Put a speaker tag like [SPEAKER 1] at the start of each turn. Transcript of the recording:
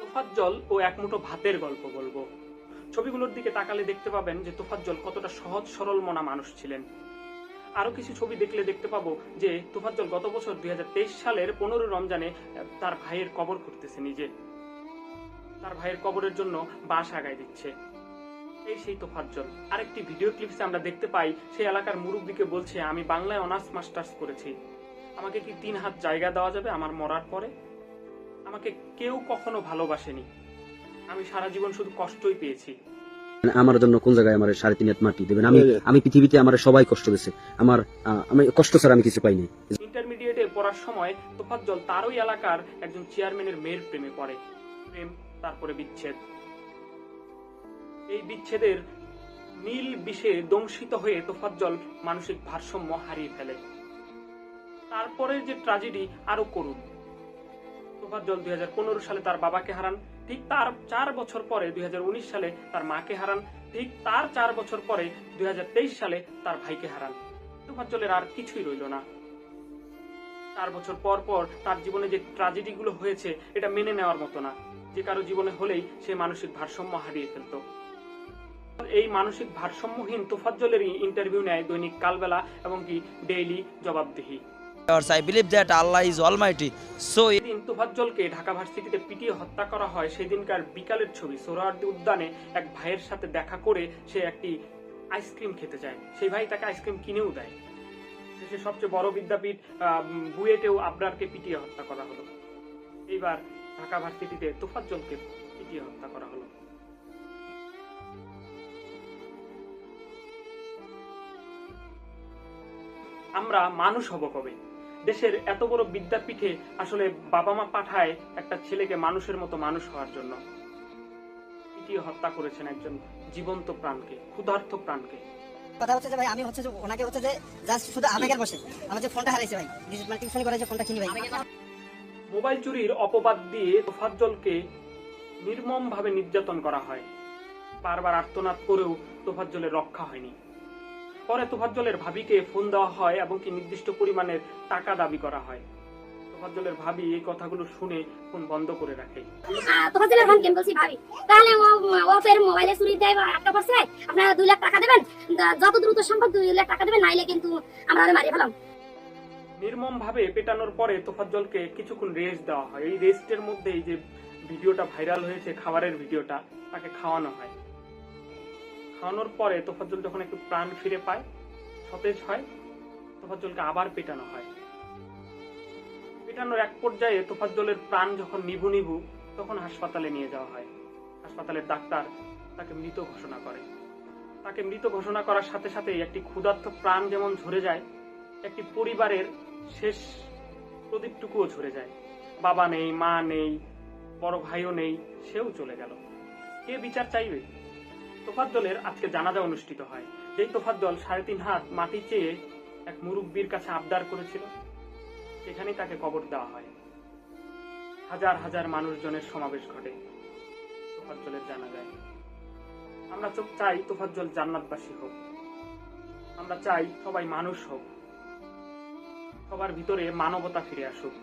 [SPEAKER 1] তোফাজ্জল ও এক মুঠো ভাতের গল্প বলবো। ছবিগুলোর দিকে তাকালে দেখতে পাবেন যে তোফাজ্জল কতটা সহজ সরল মনা মানুষ ছিলেন। আরো কিছু ছবি দেখলে দেখতে পাবো যে তোফাজ্জল গত বছর 2023 সালের 15 রমজানে তার ভাইয়ের কবর খুঁড়তেছে নিজে। তার ভাইয়ের কবরের জন্য বাঁশ আগায় দিচ্ছে। এই সেই তোফাজ্জল। আরেকটি ভিডিও ক্লিপসে আমরা দেখতে পাই সেই এলাকার মুরব্বিকে বলছে, আমি বাংলায় অনার্স মাস্টার্স করেছি, আমাকে কি 3 হাত জায়গা দেওয়া যাবে আমার মরার পরে? আমাকে কেউ কখনো ভালোবাসেনি, আমি সারা জীবন শুধু কষ্টই পেয়েছি।
[SPEAKER 2] আমার জন্য কোন জায়গায় আমার 3.5 হাত মাটি দেবেন? আমি পৃথিবীতে আমার সবাই কষ্ট দিয়েছে, আমি কষ্ট ছাড়া আমি কিছু পাইনি।
[SPEAKER 1] ইন্টারমিডিয়েটে পড়ার সময় তোফাজ্জল তার ওই এলাকার একজন চেয়ারম্যানের মেয়ের প্রেমে পড়ে। প্রেম, তারপরে বিচ্ছেদ। এই বিচ্ছেদের নীল বিষে দংশিত হয়ে তোফাজ্জল মানসিক ভারসাম্য হারিয়ে ফেলে। তারপরে যে ট্র্যাজেডি আরো করুণ। তোফাজ্জল 2015 সালে তার বাবাকে হারান, ঠিক তার 4 বছর পরে 2019 সালে তার মাকে হারান, ঠিক তার 4 বছর পরে 2023 সালে তার ভাইকে হারান। তোফাজ্জলের আর কিছুই রইল না। 4 বছর পর পর তার জীবনে যে ট্র্যাজেডি গুলো হয়েছে এটা মেনে নেওয়ার মতো না। যে কারো জীবনে হলেই সে মানসিক ভারসাম্য হারিয়ে ফেলত। এই মানসিক ভারসাম্যহীন তোফাজ্জলেরই ইন্টারভিউ নেয় দৈনিক কালবেলা এবং কি ডেইলি জবাবদিহি।
[SPEAKER 3] I believe that Allah is almighty. So
[SPEAKER 1] এদিন তোফাজ্জলকে ঢাকা ভার্সিটিতে পিটিয়ে হত্যা করা হয়। সেদিনকার বিকালের ছবি। সোহরাওয়ার্দী উদ্যানে এক ভাইয়ের সাথে দেখা করে সে একটি আইসক্রিম খেতে যায়। সেই ভাই তাকে আইসক্রিম কিনেও দেয়। দেশের সবচেয়ে বড় বিদ্যাপীঠ বুয়েটেও আবরারকে পিটিয়ে হত্যা করা হলো। এইবার ঢাকা ভার্সিটিতে তোফাজ্জলকে পিটিয়ে হত্যা করা হলো। আমরা মানুষ হব কবে? দেশের এত বড় বিদ্যাপীঠে আসলে বাবা মা পাঠায় একটা ছেলেকে মানুষের মতো মানুষ হওয়ার জন্য। পিটিয়ে হত্যা করেছেন একজন জীবন্ত প্রাণকে, ক্ষুধার্ত প্রাণকে।
[SPEAKER 4] কথা হচ্ছে যে ভাই আমি হচ্ছে যে ওনাকে হচ্ছে যে জাস্ট শুধু আবেগের বসে আমার যে ফোনটা হারাইছে ভাই, মানে টিউশন করে যে ফোনটা কিনি ভাই।
[SPEAKER 1] মোবাইল চুরির অপবাদ দিয়ে তোফাজ্জলকে নির্মমভাবে নির্যাতন করা হয়। বারবার আর্তনাদ করেও তোফাজ্জলের রক্ষা হয়নি। পরে তোফাজ্জলের ভাবিকে ফোন দেওয়া হয় এবং কি নির্দিষ্ট পরিমাণের টাকা দাবি করা হয়। তোফাজ্জলের ভাবি এই কথাগুলো শুনে ফোন বন্ধ করে রাখে।
[SPEAKER 5] তোফাজ্জলের ফোন কেন বলছি ভাবি, তাহলে ও ফের মোবাইলে চুরি দেয় বা একটা করছে, আপনারা 2 লাখ টাকা দেবেন, যত দ্রুত সম্ভব 2 লাখ টাকা দেবেন, নাইলে কিন্তু আমরা মারিয়ে ফেলাম।
[SPEAKER 1] নির্মম ভাবে পেটানোর পরে তোফাজ্জলকে কিছুক্ষণ রেস্ট দেওয়া হয়। এই রেস্টের মধ্যে এই যে ভিডিওটা ভাইরাল হয়েছে, খাবারের ভিডিওটা, তাকে খাওয়ানো হয়। খাওয়ানোর পরে তোফাজ্জল যখন একটু প্রাণ ফিরে পায়, সতেজ হয়, তোফাজ্জলকে আবার পেটানো হয়। পেটানোর এক পর্যায়ে তোফাজ্জলের প্রাণ যখন নিভু নিভু, তখন হাসপাতালে নিয়ে যাওয়া হয়। হাসপাতালের ডাক্তার তাকে মৃত ঘোষণা করে। তাকে মৃত ঘোষণা করার সাথে সাথে একটি ক্ষুধার্ত প্রাণ যেমন ঝরে যায়, একটি পরিবারের শেষ প্রদীপটুকুও ঝরে যায়। বাবা নেই, মা নেই, বড় ভাইও নেই, সেও চলে গেল। কে বিচার চাইবে? তোফাজ্জলের আজকে জানাজা অনুষ্ঠিত হয়। যেই তোফাজ্জল 3.5 হাত মাটি চেয়ে এক মুরব্বির কাছে আবদার করেছিল, সেখানেই তাকে কবর দেওয়া হয়। হাজার হাজার মানুষজনের সমাবেশ ঘটে তোফাজ্জলের জানাজায়। আমরা চাই তোফাজ্জল জান্নাতবাসী হোক। আমরা চাই সবাই মানুষ হোক, সবার ভিতরে মানবতা ফিরে আসুক।